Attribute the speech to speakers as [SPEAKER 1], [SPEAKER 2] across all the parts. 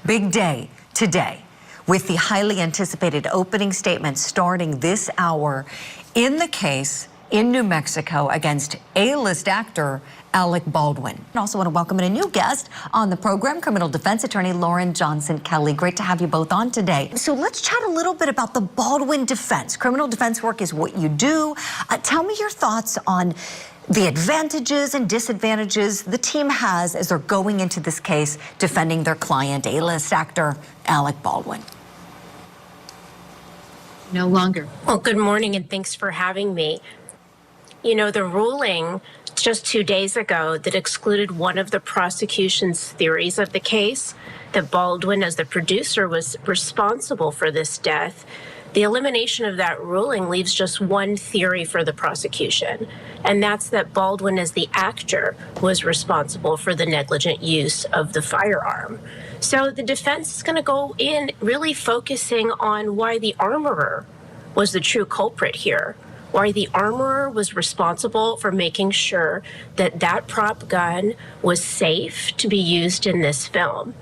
[SPEAKER 1] Big day today with the highly anticipated opening statement starting this hour in the case in New Mexico against A-list actor Alec Baldwin. I also want to welcome in a new guest on the program, criminal defense attorney Lauren Johnson-Kelly. Great to have you both on today. So let's chat a little bit about the Baldwin defense. Criminal defense work is what you do. Tell me your thoughts on the advantages and disadvantages the team has as they're going into this case defending their client, A-list actor Alec Baldwin.
[SPEAKER 2] No longer.
[SPEAKER 3] Well, good morning and thanks for having me. You know, the ruling just 2 days ago that excluded one of the prosecution's theories of the case, that Baldwin, as the producer, was responsible for this death. The elimination of that ruling leaves just one theory for the prosecution, and that's that Baldwin, as the actor, was responsible for the negligent use of the firearm. So the defense is going to go in really focusing on why the armorer was the true culprit here, why the armorer was responsible for making sure that that prop gun was safe to be used in this film,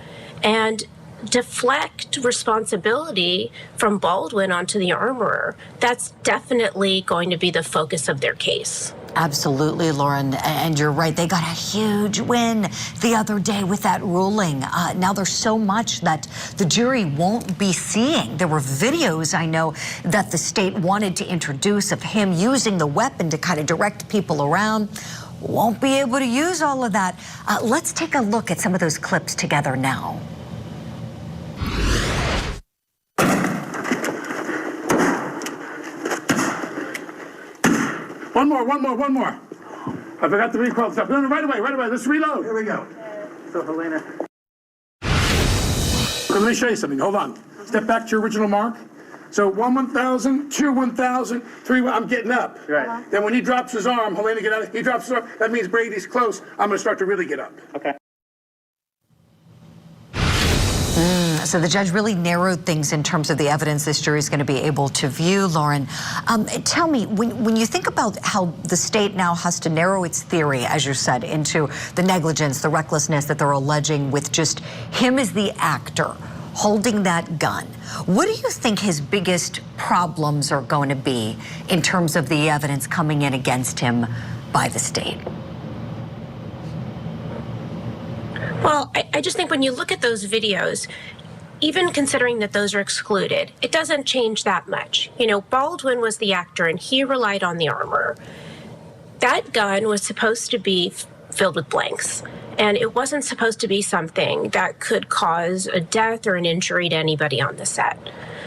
[SPEAKER 3] and deflect responsibility from Baldwin onto the armorer. That's definitely going to be the focus of their case.
[SPEAKER 1] Absolutely, Lauren, and you're right. They got a huge win the other day with that ruling. Now there's so much that the jury won't be seeing. There were videos, I know, that the state wanted to introduce of him using the weapon to kind of direct people around. Won't be able to use all of that. Let's take a look at some of those clips together now.
[SPEAKER 4] One more. I forgot to recoil stuff. No, right away. Let's reload. Here we go. So, Helena. Let me show you something. Hold on. Step back to your original mark. So 1, 1,000, 2, 1,000, 3, I'm getting up. Right. Then when he drops his arm, Helena, get out. He drops his arm. That means Brady's close. I'm going to start to really get up. Okay.
[SPEAKER 1] So the judge really narrowed things in terms of the evidence this jury is going to be able to view. Lauren, tell me, when you think about how the state now has to narrow its theory, as you said, into the negligence, the recklessness that they're alleging with just him as the actor holding that gun, what do you think his biggest problems are going to be in terms of the evidence coming in against him by the state?
[SPEAKER 3] Well, I just think when you look at those videos, even considering that those are excluded, it doesn't change that much. You know, Baldwin was the actor and he relied on the armorer. That gun was supposed to be filled with blanks, and it wasn't supposed to be something that could cause a death or an injury to anybody on the set.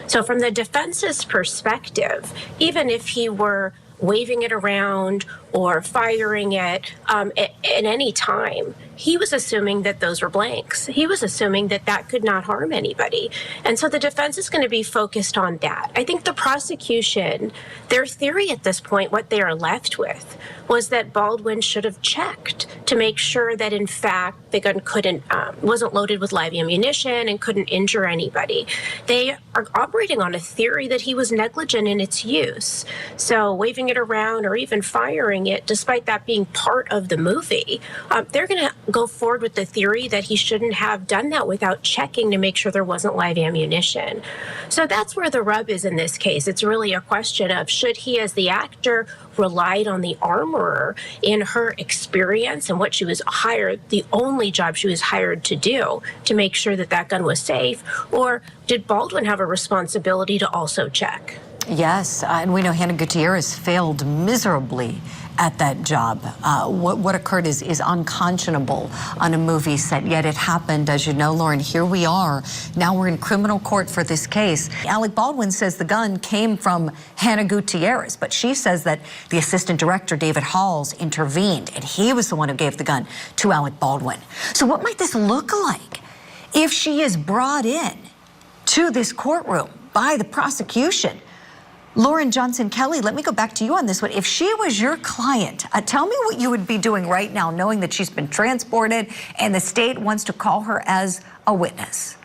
[SPEAKER 3] So from the defense's perspective, even if he were waving it around or firing it at any time, he was assuming that those were blanks. He was assuming that that could not harm anybody. And so the defense is going to be focused on that. I think the prosecution, their theory at this point, what they are left with, was that Baldwin should have checked to make sure that, in fact, the gun wasn't loaded with live ammunition and couldn't injure anybody. They are operating on a theory that he was negligent in its use. So waving it around or even firing it, despite that being part of the movie, they're going to go forward with the theory that he shouldn't have done that without checking to make sure there wasn't live ammunition. So that's where the rub is in this case. It's really a question of, should he, as the actor, relied on the armorer in her experience and what she was hired, the only job she was hired to do, to make sure that that gun was safe, or did Baldwin have a responsibility to also check?
[SPEAKER 1] Yes, and we know Hannah Gutierrez failed miserably at that job. What occurred is unconscionable on a movie set, yet it happened. As you know, Lauren, here we are. Now we're in criminal court for this case. Alec Baldwin says the gun came from Hannah Gutierrez, but she says that the assistant director, David Halls, intervened, and he was the one who gave the gun to Alec Baldwin. So what might this look like if she is brought in to this courtroom by the prosecution? Lauren Johnson-Kelly, let me go back to you on this one. If she was your client, tell me what you would be doing right now, knowing that she's been transported and the state wants to call her as a witness.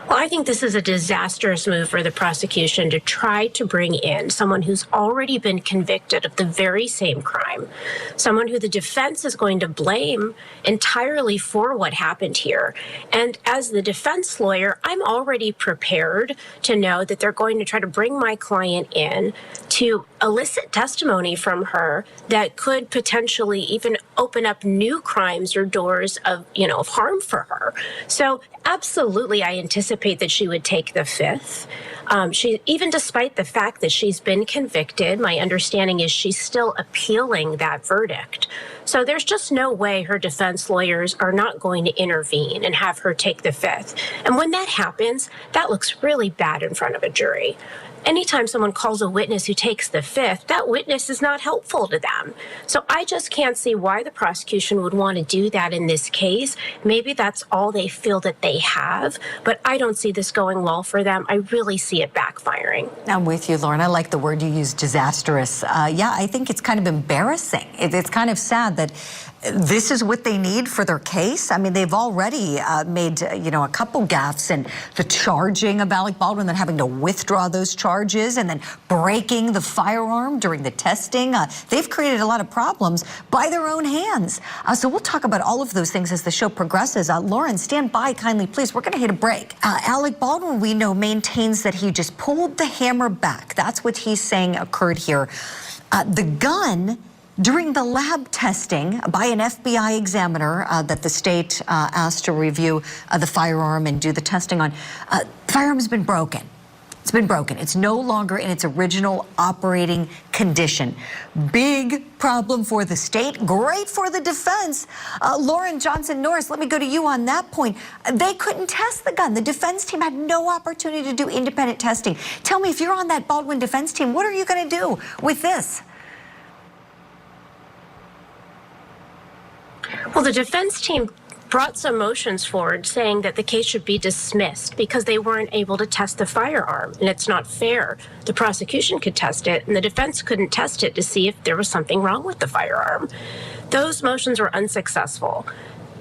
[SPEAKER 3] Well, I think this is a disastrous move for the prosecution to try to bring in someone who's already been convicted of the very same crime, someone who the defense is going to blame entirely for what happened here. And as the defense lawyer, I'm already prepared to know that they're going to try to bring my client in to elicit testimony from her that could potentially even open up new crimes or doors of, of harm for her. So absolutely, I anticipate that she would take the fifth. Even despite the fact that she's been convicted, my understanding is she's still appealing that verdict. So there's just no way her defense lawyers are not going to intervene and have her take the fifth. And when that happens, that looks really bad in front of a jury. Anytime someone calls a witness who takes the fifth, that witness is not helpful to them. So I just can't see why the prosecution would want to do that in this case. Maybe that's all they feel that they have, but I don't see this going well for them. I really see it backfiring.
[SPEAKER 1] I'm with you, Lauren. I like the word you used, disastrous. Yeah, I think it's kind of embarrassing. It's kind of sad that this is what they need for their case. I mean, they've already made, a couple gaffes in the charging of Alec Baldwin, then having to withdraw those charges and then breaking the firearm during the testing. They've created a lot of problems by their own hands. So we'll talk about all of those things as the show progresses. Lauren, stand by kindly, please. We're going to hit a break. Alec Baldwin, we know, maintains that he just pulled the hammer back. That's what he's saying occurred here. The gun, during the lab testing by an FBI examiner that the state asked to review the firearm and do the testing on, the firearm has been broken. It's been broken. It's no longer in its original operating condition. Big problem for the state, great for the defense. Lauren, Johnson-Norris, let me go to you on that point. They couldn't test the gun. The defense team had no opportunity to do independent testing. Tell me, if you're on that Baldwin defense team, what are you going to do with this?
[SPEAKER 3] Well, the defense team brought some motions forward saying that the case should be dismissed because they weren't able to test the firearm, and it's not fair. The prosecution could test it, and the defense couldn't test it to see if there was something wrong with the firearm. Those motions were unsuccessful.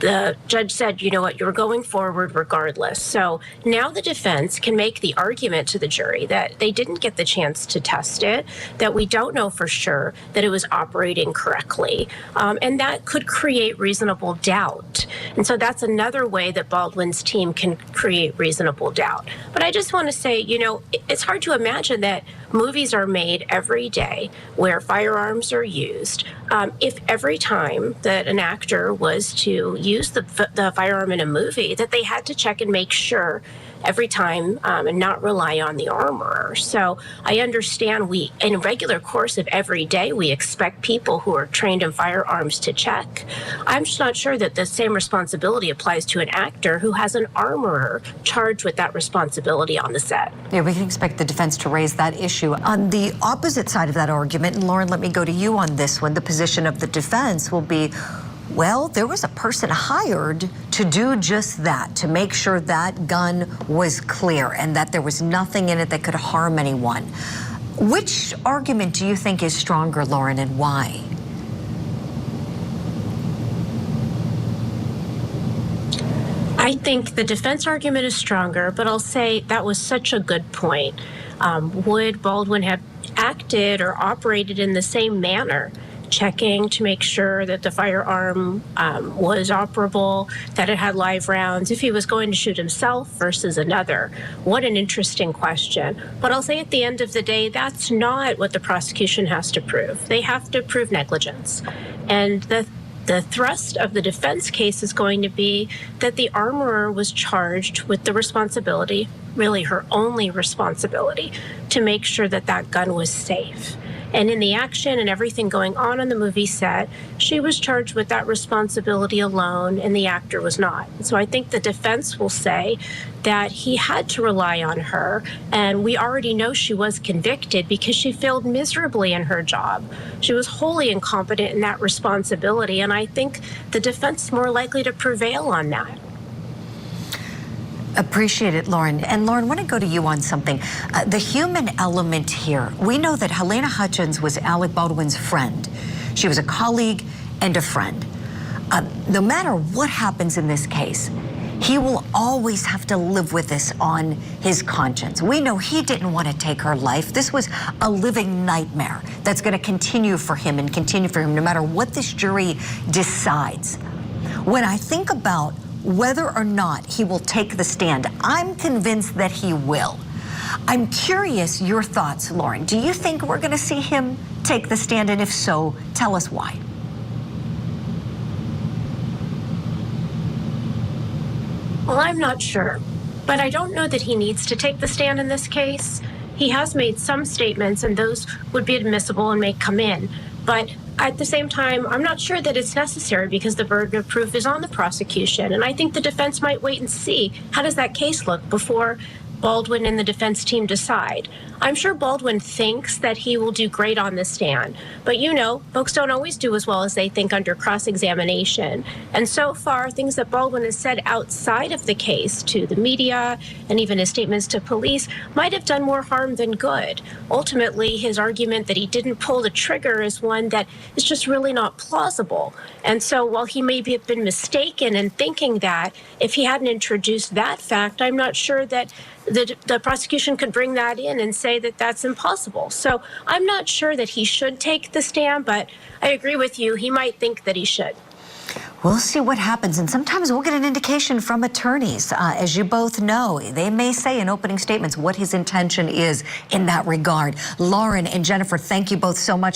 [SPEAKER 3] The judge said, you know what, you're going forward regardless. So now the defense can make the argument to the jury that they didn't get the chance to test it, that we don't know for sure that it was operating correctly, and that could create reasonable doubt. And so that's another way that Baldwin's team can create reasonable doubt. But I just want to say, it's hard to imagine that movies are made every day where firearms are used. If every time that an actor was to use the firearm in a movie, that they had to check and make sure every time and not rely on the armorer. So I understand in a regular course of every day, we expect people who are trained in firearms to check. I'm just not sure that the same responsibility applies to an actor who has an armorer charged with that responsibility on the set.
[SPEAKER 1] Yeah, we can expect the defense to raise that issue. On the opposite side of that argument, and Lauren, let me go to you on this one, the position of the defense will be, well, there was a person hired to do just that, to make sure that gun was clear and that there was nothing in it that could harm anyone. Which argument do you think is stronger, Lauren, and why?
[SPEAKER 3] I think the defense argument is stronger, but I'll say that was such a good point. Would Baldwin have acted or operated in the same manner, checking to make sure that the firearm was operable, that it had live rounds, if he was going to shoot himself versus another? What an interesting question. But I'll say at the end of the day, that's not what the prosecution has to prove. They have to prove negligence. And the thrust of the defense case is going to be that the armorer was charged with the responsibility, really her only responsibility, to make sure that that gun was safe. And in the action and everything going on the movie set, she was charged with that responsibility alone, and the actor was not. So I think the defense will say that he had to rely on her, and we already know she was convicted because she failed miserably in her job. She was wholly incompetent in that responsibility, and I think the defense is more likely to prevail on that.
[SPEAKER 1] Appreciate it, Lauren. And Lauren, I want to go to you on something. The human element here. We know that Halyna Hutchins was Alec Baldwin's friend. She was a colleague and a friend. No matter what happens in this case, He will always have to live with this on his conscience. We know he didn't want to take her life. This was a living nightmare that's going to continue for him and continue for him no matter what this jury decides. When I think about whether or not he will take the stand, I'm convinced that he will. I'm curious your thoughts, Lauren. Do you think we're going to see him take the stand? And if so, tell us why.
[SPEAKER 3] Well, I'm not sure, but I don't know that he needs to take the stand in this case. He has made some statements, and those would be admissible and may come in. But at the same time, I'm not sure that it's necessary because the burden of proof is on the prosecution. And I think the defense might wait and see how does that case look before Baldwin and the defense team decide. I'm sure Baldwin thinks that he will do great on the stand, but you know, folks don't always do as well as they think under cross-examination. And so far, things that Baldwin has said outside of the case to the media and even his statements to police might have done more harm than good. Ultimately, his argument that he didn't pull the trigger is one that is just really not plausible. And so while he may have been mistaken in thinking that, if he hadn't introduced that fact, I'm not sure that the prosecution could bring that in and say that that's impossible. So I'm not sure that he should take the stand, but I agree with you. He might think that he should.
[SPEAKER 1] We'll see what happens, and sometimes we'll get an indication from attorneys. As you both know, they may say in opening statements what his intention is in that regard. Lauren and Jennifer, thank you both so much.